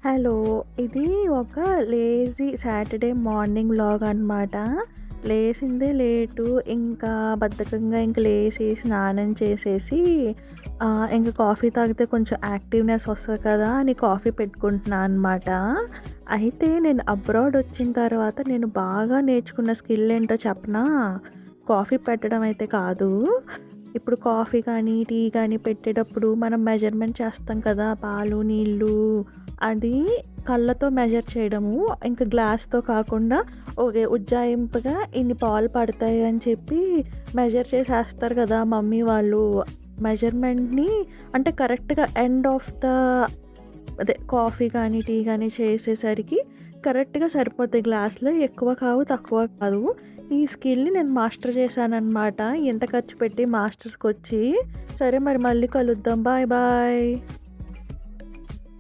Hello! ఇది ఒక lazy Saturday morning vlog అనమాట. లేసిందే లేటు, ఇంకా బద్ధకంగా ఇంక లేసి, స్నానం చేసేసి ఇంక కాఫీ తాగితే కొంచెం యాక్టివ్‌నెస్ వస్తది కదా అని కాఫీ పెట్టుకుంటున్నా అనమాట. అయితే నేను అబ్రాడ్ వచ్చిన తర్వాత నేను బాగా నేర్చుకున్న స్కిల్ ఏంటో చెప్పనా? కాఫీ పెట్టడం అయితే కాదు. ఇప్పుడు కాఫీ కానీ, టీ కానీ పెట్టేటప్పుడు మనం మెజర్‌మెంట్ చేస్తాం కదా! పాలు, నీళ్ళు అది కళ్ళతో మెజర్ చేయడము. ఇంకా గ్లాస్‌తో కాకుండా ఓకే. ఉజ్జాయింపుగా ఇన్ని పాలు పడతాయి అని చెప్పి మెజర్ చేసేస్తారు కదా మమ్మీ వాళ్ళు. మెజర్‌మెంట్‌ని అంటే కరెక్ట్‌గా ఎండ్ ఆఫ్ ద అదే కాఫీ గానీ, టీ గానీ చేసేసరికి కరెక్ట్‌గా సరిపోతాయి గ్లాసులో. ఎక్కువ కావు, తక్కువ కాదు. ఈ స్కిల్‌ని నేను మాస్టర్ చేశాననమాట. ఎంత ఖర్చు పెట్టి మాస్టర్స్‌కొచ్చి. సరే మరి మళ్ళీ కలుద్దాం. Bye bye.